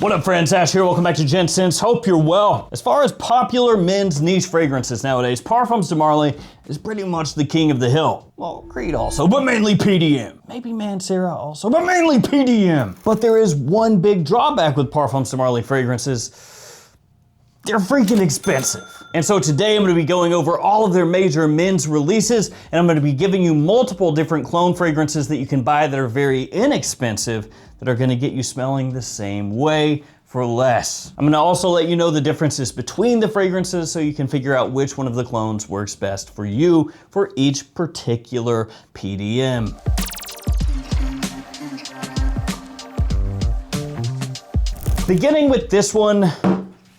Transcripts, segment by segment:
What up friends, Ash here, welcome back to Gents. Hope you're well. As far as popular men's niche fragrances nowadays, Parfums de Marly is pretty much the king of the hill. Well, Creed also, but mainly PDM. Maybe Mancera also, but mainly PDM. But there is one big drawback with Parfums de Marly fragrances. They're freaking expensive. And so today I'm gonna be going over all of their major men's releases, and I'm gonna be giving you multiple different clone fragrances that you can buy that are very inexpensive, that are gonna get you smelling the same way for less. I'm gonna also let you know the differences between the fragrances so you can figure out which one of the clones works best for you for each particular PDM. Beginning with this one,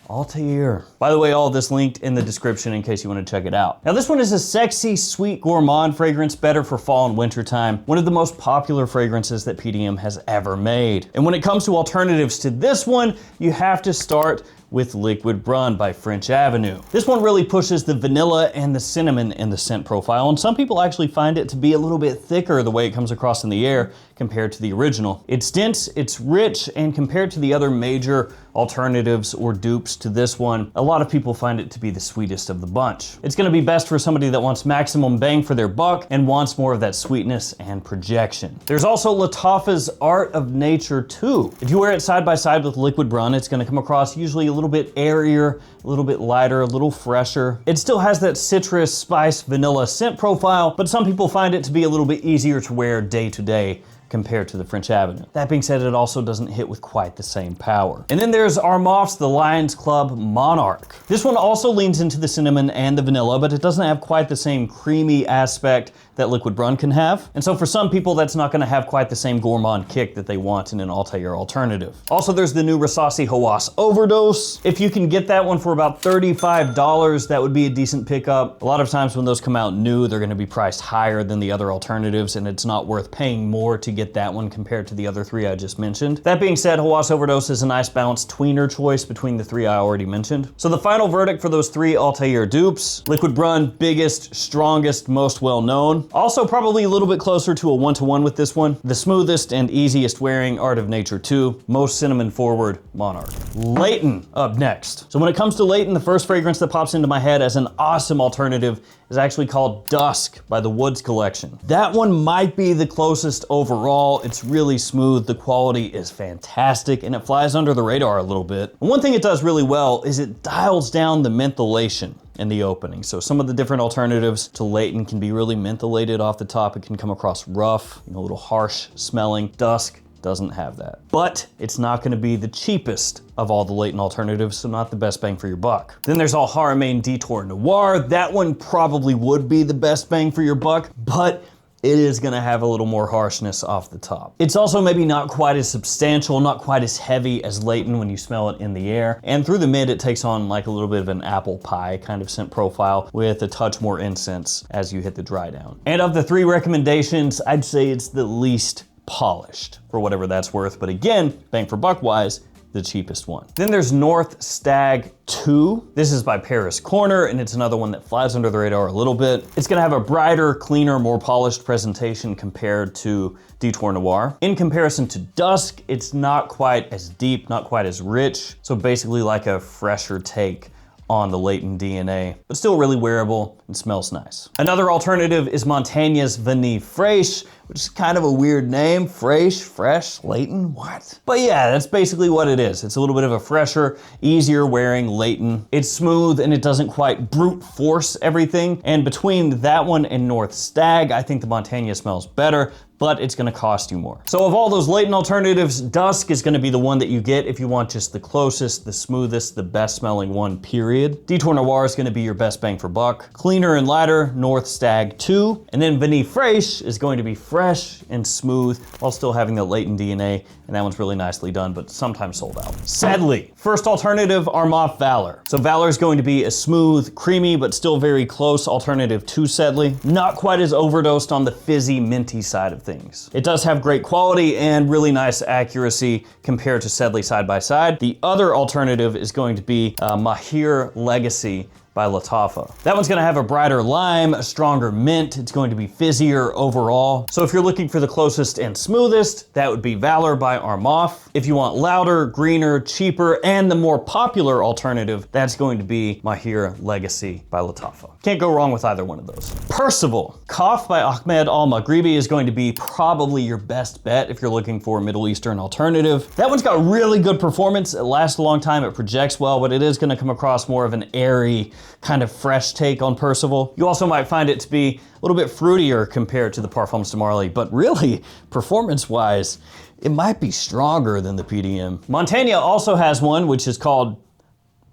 Althair. By the way, all of this linked in the description in case you want to check it out. Now this one is a sexy, sweet gourmand fragrance, better for fall and winter time. One of the most popular fragrances that PDM has ever made. And when it comes to alternatives to this one, you have to start with Liquid Brun by French Avenue. This one really pushes the vanilla and the cinnamon in the scent profile, and some people actually find it to be a little bit thicker the way it comes across in the air compared to the original. It's dense, it's rich, and compared to the other major alternatives or dupes to this one, a lot of people find it to be the sweetest of the bunch. It's gonna be best for somebody that wants maximum bang for their buck and wants more of that sweetness and projection. There's also Lattafa's Art of Nature 2. If you wear it side by side with Liquid Brun, it's gonna come across usually a little bit airier, a little bit lighter, a little fresher. It still has that citrus, spice, vanilla scent profile, but some people find it to be a little bit easier to wear day to day compared to the French Avenue. That being said, it also doesn't hit with quite the same power. And then there's Armaf's The Lions Club Monarch. This one also leans into the cinnamon and the vanilla, but it doesn't have quite the same creamy aspect that Liquid Brun can have. And so for some people, that's not gonna have quite the same gourmand kick that they want in an Althair alternative. Also, there's the new Rasasi Hawass Overdose. If you can get that one for about $35, that would be a decent pickup. A lot of times when those come out new, they're gonna be priced higher than the other alternatives, and it's not worth paying more to get that one compared to the other three I just mentioned. That being said, Hawass Overdose is a nice balanced tweener choice between the three I already mentioned. So the final verdict for those three Althair dupes: Liquid Brun, biggest, strongest, most well-known. Also probably a little bit closer to a 1-to-1 with this one. The smoothest and easiest wearing, Art of Nature 2. Most cinnamon forward, Monarch. Layton up next. So when it comes to Layton, the first fragrance that pops into my head as an awesome alternative is actually called Dusk by the Woods Collection. That one might be the closest overall. It's really smooth, the quality is fantastic, and it flies under the radar a little bit. And one thing it does really well is it dials down the mentholation in the opening. So some of the different alternatives to Layton can be really mentholated off the top. It can come across rough, a little harsh smelling. Dusk doesn't have that. But it's not gonna be the cheapest of all the Layton alternatives, so not the best bang for your buck. Then there's Al Haramain Detour Noir. That one probably would be the best bang for your buck, but it is gonna have a little more harshness off the top. It's also maybe not quite as substantial, not quite as heavy as Layton when you smell it in the air. And through the mid, it takes on like a little bit of an apple pie kind of scent profile with a touch more incense as you hit the dry down. And of the three recommendations, I'd say it's the least polished for whatever that's worth. But again, bang for buck wise, the cheapest one. Then there's North Stag 2. This is by Paris Corner, and it's another one that flies under the radar a little bit. It's gonna have a brighter, cleaner, more polished presentation compared to Detour Noir. In comparison to Dusk, it's not quite as deep, not quite as rich. So basically like a fresher take on the Layton DNA, but still really wearable and smells nice. Another alternative is Montaigne's Vanille Fraîche, which is kind of a weird name. Fraîche, fresh, Layton, what? But yeah, that's basically what it is. It's a little bit of a fresher, easier wearing Layton. It's smooth and it doesn't quite brute force everything. And between that one and North Stag, I think the Montaigne smells better, but it's gonna cost you more. So of all those Layton alternatives, Dusk is gonna be the one that you get if you want just the closest, the smoothest, the best smelling one, period. Detour Noir is gonna be your best bang for buck. Cleaner and lighter, North Stag 2. And then Vanille Fraîche is going to be fresh and smooth while still having the Layton DNA, and that one's really nicely done, but sometimes sold out. Sedley. First alternative, Armaf Valor. So Valor is going to be a smooth, creamy, but still very close alternative to Sedley. Not quite as overdosed on the fizzy, minty side of things. It does have great quality and really nice accuracy compared to Sedley side by side. The other alternative is going to be Mahir Legacy by Lattafa. That one's gonna have a brighter lime, a stronger mint. It's going to be fizzier overall. So if you're looking for the closest and smoothest, that would be Valor by Armaf. If you want louder, greener, cheaper, and the more popular alternative, that's going to be Mahir Legacy by Lattafa. Can't go wrong with either one of those. Percival. Kaf by Ahmed Al-Maghribi is going to be probably your best bet if you're looking for a Middle Eastern alternative. That one's got really good performance. It lasts a long time, it projects well, but it is gonna come across more of an airy, kind of fresh take on Percival. You also might find it to be a little bit fruitier compared to the Parfums de Marly, but really, performance-wise, it might be stronger than the PDM. Montaigne also has one, which is called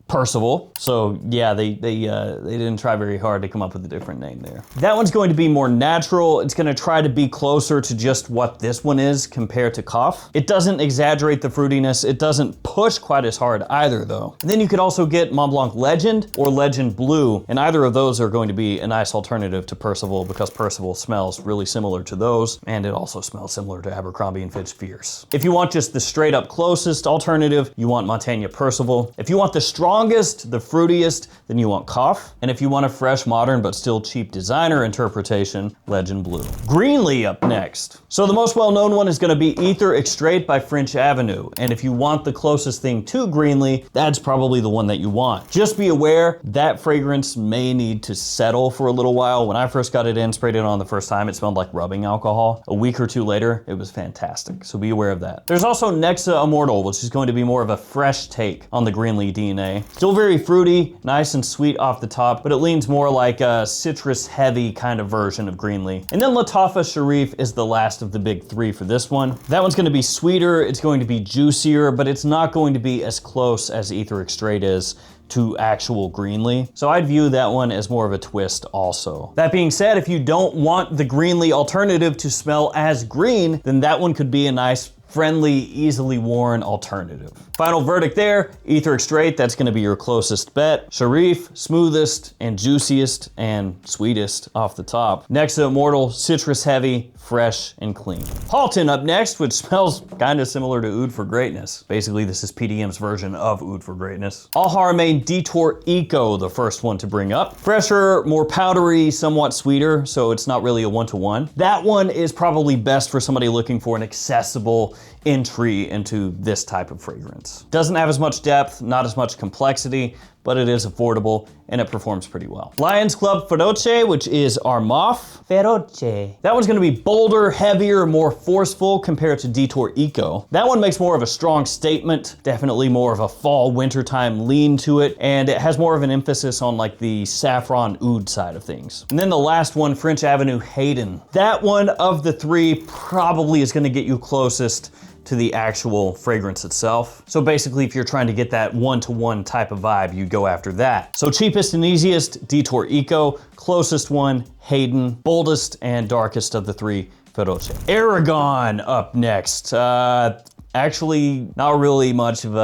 Percival. So yeah, they didn't try very hard to come up with a different name there. That one's going to be more natural. It's gonna try to be closer to just what this one is compared to Kaf. It doesn't exaggerate the fruitiness. It doesn't push quite as hard either though. And then you could also get Mont Blanc Legend or Legend Blue, and either of those are going to be a nice alternative to Percival because Percival smells really similar to those, and it also smells similar to Abercrombie & Fitch Fierce. If you want just the straight up closest alternative, you want Montaigne Percival. If you want the strongest, the fruitiest, then you want Kaf. And if you want a fresh, modern, but still cheap designer interpretation, Legend Blue. Greenley up next. So the most well-known one is gonna be Ether Extrait by French Avenue. And if you want the closest thing to Greenley, that's probably the one that you want. Just be aware that fragrance may need to settle for a little while. When I first got it in, sprayed it on the first time, it smelled like rubbing alcohol. A week or two later, it was fantastic. So be aware of that. There's also Nexa Immortal, which is going to be more of a fresh take on the Greenley DNA. Still very fruity, nice and sweet off the top, but it leans more like a citrus heavy kind of version of Greenley. And then Lattafa Sharif is the last of the big three for this one. That one's gonna be sweeter, it's going to be juicier, but it's not going to be as close as Ether Extrait is to actual Greenley. So I'd view that one as more of a twist also. That being said, if you don't want the Greenley alternative to smell as green, then that one could be a nice, friendly, easily worn alternative. Final verdict there, Ether Extrait, that's gonna be your closest bet. Sharif, smoothest and juiciest and sweetest off the top. Nexa Immortal, citrus heavy, fresh and clean. Haltane up next, which smells kind of similar to Oud for Greatness. Basically, this is PDM's version of Oud for Greatness. Al Haramain Detour Eco, the first one to bring up. Fresher, more powdery, somewhat sweeter, so it's not really a one-to-one. That one is probably best for somebody looking for an accessible entry into this type of fragrance. Doesn't have as much depth, not as much complexity, but it is affordable and it performs pretty well. Lions Club Feroce, which is Armaf. Feroce. That one's gonna be bolder, heavier, more forceful compared to Detour Eco. That one makes more of a strong statement, definitely more of a fall, wintertime lean to it, and it has more of an emphasis on like the saffron oud side of things. And then the last one, French Avenue Hayden. That one of the three probably is gonna get you closest to the actual fragrance itself. So basically, if you're trying to get that one-to-one type of vibe, you go after that. So cheapest and easiest, Detour Eco. Closest one, Hayden. Boldest and darkest of the three, Feroce. Eragon up next. Actually, not really much of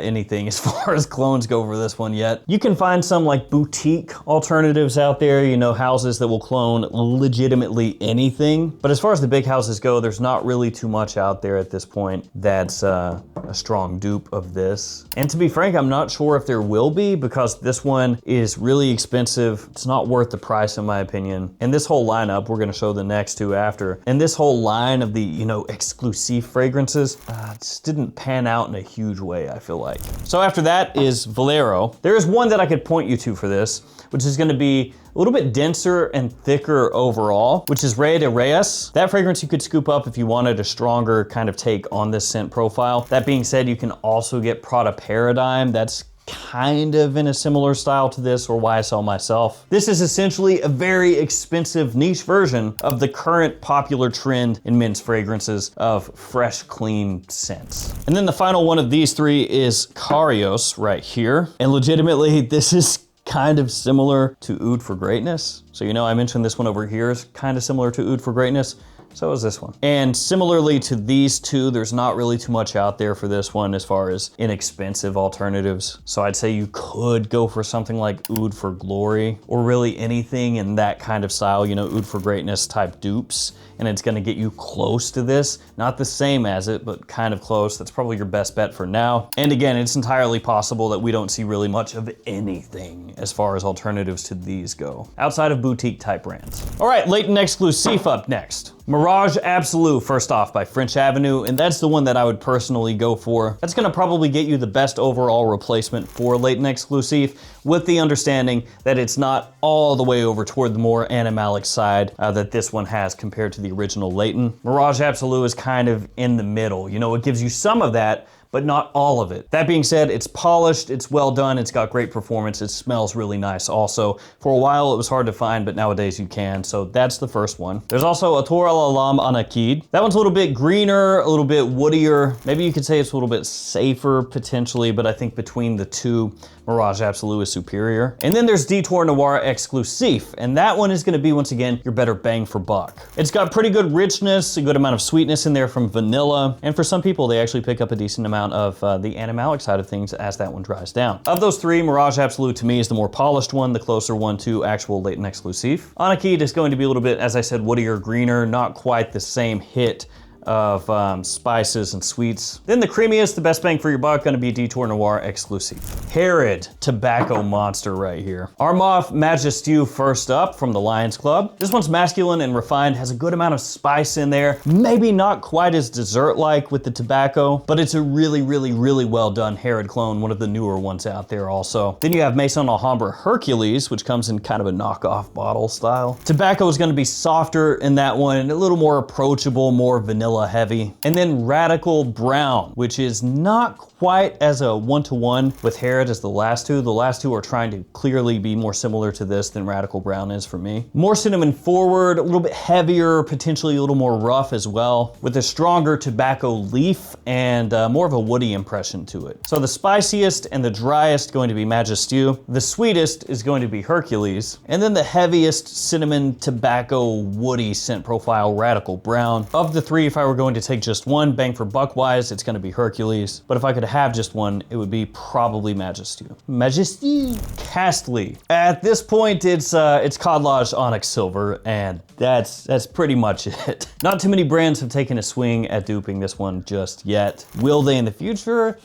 anything as far as clones go for this one yet. You can find some like boutique alternatives out there, you know, houses that will clone legitimately anything. But as far as the big houses go, there's not really too much out there at this point that's a strong dupe of this. And to be frank, I'm not sure if there will be because this one is really expensive. It's not worth the price in my opinion. And this whole lineup, we're gonna show the next two after, and this whole line of the, you know, exclusive fragrances, just didn't pan out in a huge way, I feel like. So after that is Valero. There is one that I could point you to for this, which is gonna be a little bit denser and thicker overall, which is Rey de Reyes. That fragrance you could scoop up if you wanted a stronger kind of take on this scent profile. That being said, you can also get Prada Paradigm. That's kind of in a similar style to this, or YSL Myself. This is essentially a very expensive niche version of the current popular trend in men's fragrances of fresh, clean scents. And then the final one of these three is Carios right here. And legitimately, this is kind of similar to Oud for Greatness. So, you know, I mentioned this one over here is kind of similar to Oud for Greatness. So is this one. And similarly to these two, there's not really too much out there for this one as far as inexpensive alternatives. So I'd say you could go for something like Oud for Glory, or really anything in that kind of style, you know, Oud for Greatness type dupes. And it's gonna get you close to this. Not the same as it, but kind of close. That's probably your best bet for now. And again, it's entirely possible that we don't see really much of anything as far as alternatives to these go, outside of boutique type brands. All right, Layton Exclusif up next. Mirage Absolu, first off, by French Avenue, and that's the one that I would personally go for. That's gonna probably get you the best overall replacement for Layton Exclusif, with the understanding that it's not all the way over toward the more animalic side that this one has compared to the original Layton. Mirage Absolu is kind of in the middle. You know, it gives you some of that, but not all of it. That being said, it's polished, it's well done, it's got great performance, it smells really nice also. For a while it was hard to find, but nowadays you can, so that's the first one. There's also Atour à la Lame Anakid. That one's a little bit greener, a little bit woodier. Maybe you could say it's a little bit safer potentially, but I think between the two, Mirage Absolu is superior. And then there's Detour Noir Exclusif, and that one is gonna be, once again, your better bang for buck. It's got pretty good richness, a good amount of sweetness in there from vanilla, and for some people, they actually pick up a decent amount of the animalic side of things as that one dries down. Of those three, Mirage Absolu to me is the more polished one, the closer one to actual Layton Exclusif. Anakid is going to be a little bit, as I said, woodier, greener, not quite the same hit of spices and sweets. Then the creamiest, the best bang for your buck, gonna be Detour Noir Exclusif. Herod Tobacco Monster right here. Armaf Majestiu first up from the Lions Club. This one's masculine and refined, has a good amount of spice in there. Maybe not quite as dessert-like with the tobacco, but it's a really, really, really well done Herod clone, one of the newer ones out there also. Then you have Maison Alhambra Hercules, which comes in kind of a knockoff bottle style. Tobacco is gonna be softer in that one, a little more approachable, more vanilla heavy. And then Radical Brown, which is not quite as a one-to-one with Herod as the last two. The last two are trying to clearly be more similar to this than Radical Brown is for me. More cinnamon forward, a little bit heavier, potentially a little more rough as well, with a stronger tobacco leaf and more of a woody impression to it. So the spiciest and the driest going to be Majestiu. The sweetest is going to be Hercules. And then the heaviest cinnamon tobacco woody scent profile, Radical Brown. Of the three, if I were going to take just one, bang for buck wise, it's gonna be Hercules. But if I could have just one, it would be probably Majestiu. Majestiu. Cassili. At this point, it's Codlage Onyx Silver, and that's pretty much it. Not too many brands have taken a swing at duping this one just yet. Will they in the future?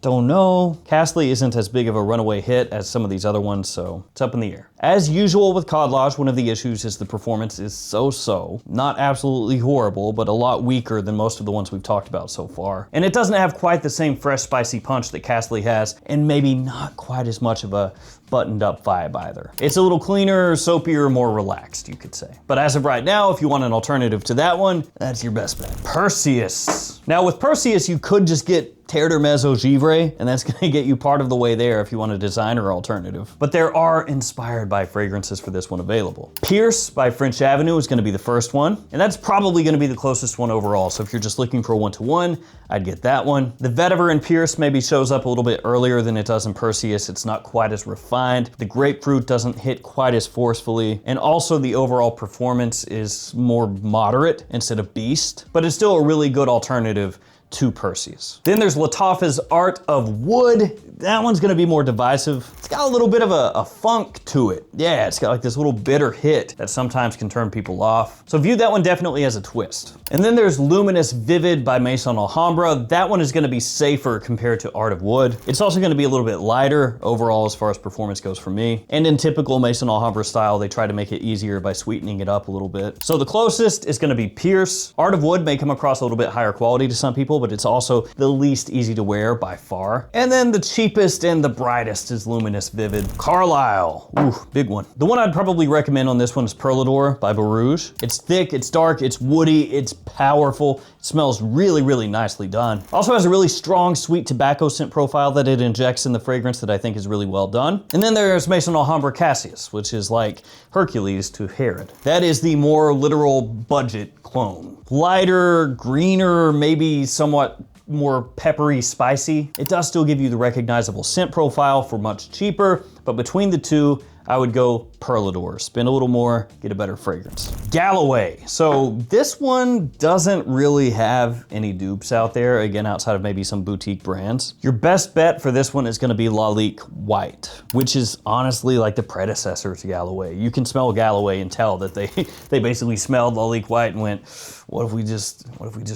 Don't know. Cassili isn't as big of a runaway hit as some of these other ones, so it's up in the air. As usual with Codlage, one of the issues is the performance is so-so. Not absolutely horrible, but a lot weaker than most of the ones we've talked about so far. And it doesn't have quite the same fresh, spicy punch that Cassili has, and maybe not quite as much of a buttoned up vibe either. It's a little cleaner, soapier, more relaxed, you could say. But as of right now, if you want an alternative to that one, that's your best bet. Perseus. Now with Perseus, you could just get Terre d'Hermès Eau Givre, and that's gonna get you part of the way there if you want a designer alternative. But there are inspired by fragrances for this one available. Pierce by French Avenue is gonna be the first one, and that's probably gonna be the closest one overall. So if you're just looking for a one-to-one, I'd get that one. The vetiver in Pierce maybe shows up a little bit earlier than it does in Perseus. It's not quite as refined. The grapefruit doesn't hit quite as forcefully, and also the overall performance is more moderate instead of beast, but it's still a really good alternative to Perseus. Then there's Lattafa's Art of Wood. That one's gonna be more divisive. It's got a little bit of a funk to it. Yeah, it's got like this little bitter hit that sometimes can turn people off. So view that one definitely as a twist. And then there's Luminous Vivid by Maison Alhambra. That one is gonna be safer compared to Art of Wood. It's also gonna be a little bit lighter overall as far as performance goes for me. And in typical Maison Alhambra style, they try to make it easier by sweetening it up a little bit. So the closest is gonna be Pierce. Art of Wood may come across a little bit higher quality to some people, but it's also the least easy to wear by far. And then the cheapest and the brightest is Luminous Vivid. Carlisle, ooh, big one. The one I'd probably recommend on this one is Perlador by Barouge. It's thick, it's dark, it's woody, it's powerful. It smells really, really nicely done. Also has a really strong sweet tobacco scent profile that it injects in the fragrance that I think is really well done. And then there's Maison Alhambra Cassius, which is like Hercules to Herod. That is the more literal budget clone. Lighter, greener, maybe somewhat more peppery, spicy. It does still give you the recognizable scent profile for much cheaper, but between the two, I would go Perlador. Spend a little more, get a better fragrance. Galloway. So this one doesn't really have any dupes out there, again, outside of maybe some boutique brands. Your best bet for this one is gonna be Lalique White, which is honestly like the predecessor to Galloway. You can smell Galloway and tell that they basically smelled Lalique White and went, what if we just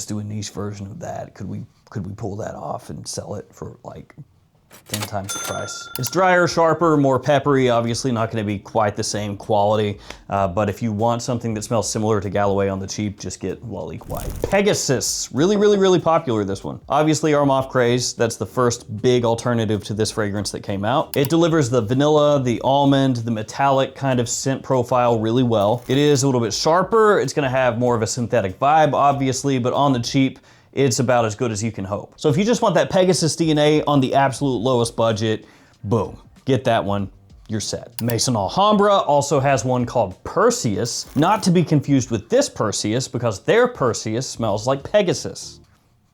do a niche version of that? Could we pull that off and sell it for like 10 times the price? It's drier, sharper, more peppery, obviously not gonna be quite the same quality, but if you want something that smells similar to Galloway on the cheap, just get Lalique White. Pegasus, really popular, this one. Obviously Armaf Craze, that's the first big alternative to this fragrance that came out. It delivers the vanilla, the almond, the metallic kind of scent profile really well. It is a little bit sharper, it's gonna have more of a synthetic vibe, obviously, but on the cheap, it's about as good as you can hope. So if you just want that Pegasus DNA on the absolute lowest budget, boom, get that one, you're set. Maison Alhambra also has one called Perseus, not to be confused with this Perseus because their Perseus smells like Pegasus.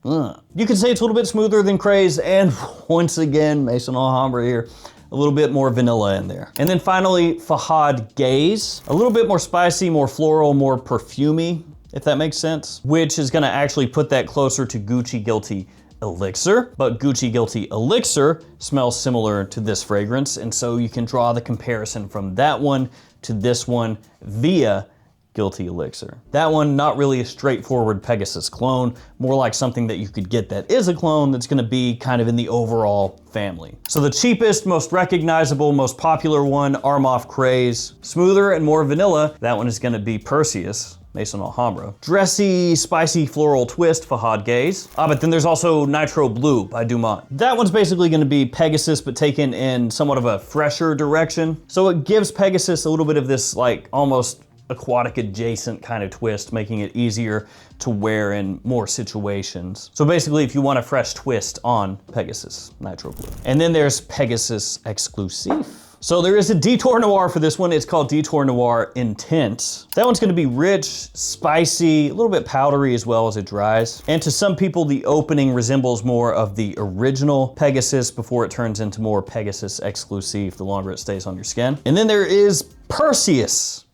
You could say it's a little bit smoother than Craze, and once again, Maison Alhambra here, a little bit more vanilla in there. And then finally, Fahad Gaze, a little bit more spicy, more floral, more perfumey, if that makes sense, which is gonna actually put that closer to Gucci Guilty Elixir, but Gucci Guilty Elixir smells similar to this fragrance, and so you can draw the comparison from that one to this one via Guilty Elixir. That one, not really a straightforward Pegasus clone, more like something that you could get that is a clone that's gonna be kind of in the overall family. So the cheapest, most recognizable, most popular one, Armaf Craze. Smoother and more vanilla, that one is gonna be Perseus, Maison Alhambra. Dressy, spicy floral twist, Fahad Gaze. But then there's also Nitro Blue by Dumont. That one's basically gonna be Pegasus, but taken in somewhat of a fresher direction. So it gives Pegasus a little bit of this like almost aquatic adjacent kind of twist, making it easier to wear in more situations. So basically, if you want a fresh twist on Pegasus, Nitro Blue. And then there's Pegasus Exclusif. So there is a Detour Noir for this one. It's called Detour Noir Intense. That one's gonna be rich, spicy, a little bit powdery as well as it dries. And to some people, the opening resembles more of the original Pegasus before it turns into more Pegasus Exclusif the longer it stays on your skin. And then there is Perseus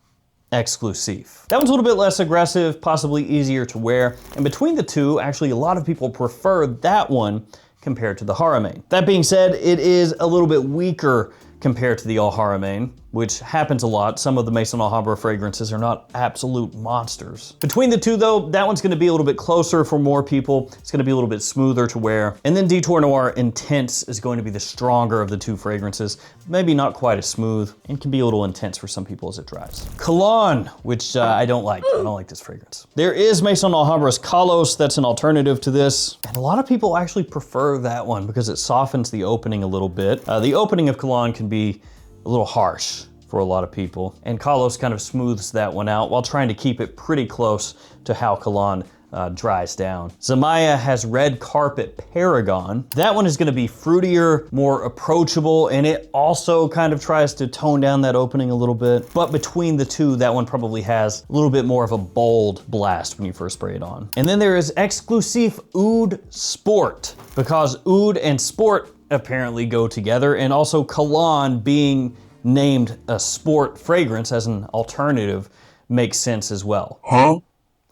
Exclusif. That one's a little bit less aggressive, possibly easier to wear. And between the two, actually a lot of people prefer that one compared to the Haramain. That being said, it is a little bit weaker compared to the Al Haramain, which happens a lot. Some of the Maison Alhambra fragrances are not absolute monsters. Between the two though, that one's gonna be a little bit closer for more people. It's gonna be a little bit smoother to wear. And then Detour Noir Intense is going to be the stronger of the two fragrances. Maybe not quite as smooth and can be a little intense for some people as it dries. Kalan, which I don't like. I don't like this fragrance. There is Maison Alhambra's Kalos, that's an alternative to this. And a lot of people actually prefer that one because it softens the opening a little bit. The opening of Kalan can be a little harsh for a lot of people, and Kalos kind of smooths that one out while trying to keep it pretty close to how Kalan dries down. Zamaya has Red Carpet Paragon. That one is gonna be fruitier, more approachable, and it also kind of tries to tone down that opening a little bit. But between the two, that one probably has a little bit more of a bold blast when you first spray it on. And then there is Exclusif Oud Sport, because Oud and Sport apparently go together, and also Kalan being named a sport fragrance as an alternative makes sense as well.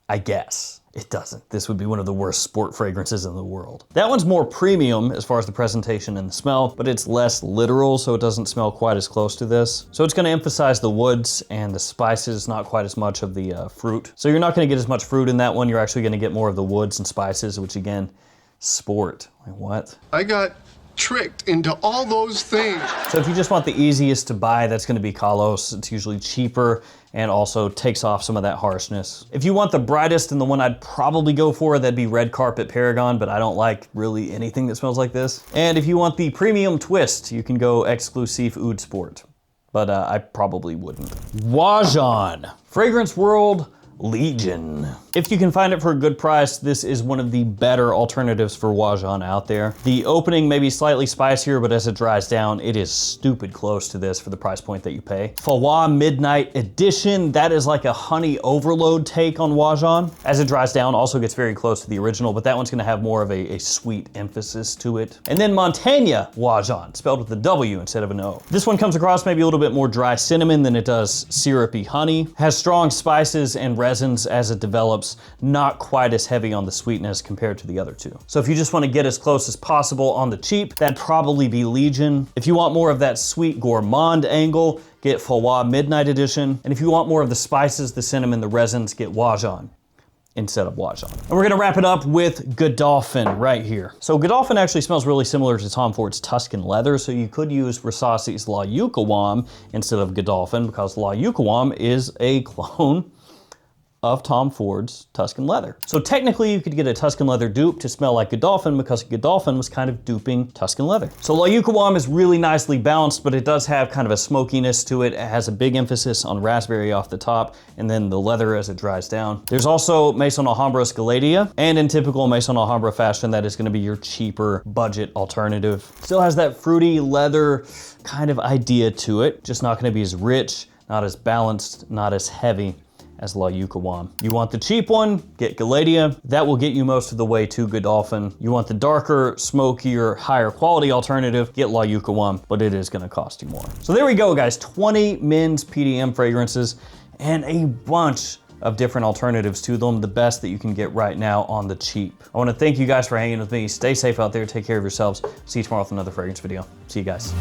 I guess. It doesn't. This would be one of the worst sport fragrances in the world. That one's more premium as far as the presentation and the smell, but it's less literal, so it doesn't smell quite as close to this. So it's gonna emphasize the woods and the spices, not quite as much of the fruit. So you're not gonna get as much fruit in that one. You're actually gonna get more of the woods and spices, which again, sport. Like what? I got tricked into all those things. So if you just want the easiest to buy, that's gonna be Kalos. It's usually cheaper and also takes off some of that harshness. If you want the brightest and the one I'd probably go for, that'd be Red Carpet Paragon, but I don't like really anything that smells like this. And if you want the premium twist, you can go Exclusif Oud Sport, but I probably wouldn't. Oajan. Fragrance world Legion. If you can find it for a good price, this is one of the better alternatives for Oajan out there. The opening may be slightly spicier, but as it dries down, it is stupid close to this for the price point that you pay. Fawwa Midnight Edition, that is like a honey overload take on Oajan. As it dries down, also gets very close to the original, but that one's gonna have more of a sweet emphasis to it. And then Montaigne Oajan, spelled with a W instead of an O. This one comes across maybe a little bit more dry cinnamon than it does syrupy honey. Has strong spices and resins as it develops, not quite as heavy on the sweetness compared to the other two. So if you just want to get as close as possible on the cheap, that'd probably be Legion. If you want more of that sweet gourmand angle, get Fawwa Midnight Edition. And if you want more of the spices, the cinnamon, the resins, get Oajan instead of Oajan. And we're gonna wrap it up with Godolphin right here. So Godolphin actually smells really similar to Tom Ford's Tuscan Leather, so you could use Rasasi's La Yucawam instead of Godolphin, because La Yucawam is a clone of Tom Ford's Tuscan Leather. So technically you could get a Tuscan Leather dupe to smell like Godolphin, because Godolphin was kind of duping Tuscan Leather. So La Yucawam is really nicely balanced, but it does have kind of a smokiness to it. It has a big emphasis on raspberry off the top, and then the leather as it dries down. There's also Maison Alhambra's Galadia, and in typical Maison Alhambra fashion, that is gonna be your cheaper budget alternative. Still has that fruity leather kind of idea to it, just not gonna be as rich, not as balanced, not as heavy as La Yucawam. You want the cheap one, get Galadia. That will get you most of the way to Godolphin. You want the darker, smokier, higher quality alternative, get La Yucawam, but it is gonna cost you more. So there we go, guys. 20 men's PDM fragrances and a bunch of different alternatives to them, the best that you can get right now on the cheap. I wanna thank you guys for hanging with me. Stay safe out there, take care of yourselves. See you tomorrow with another fragrance video. See you guys.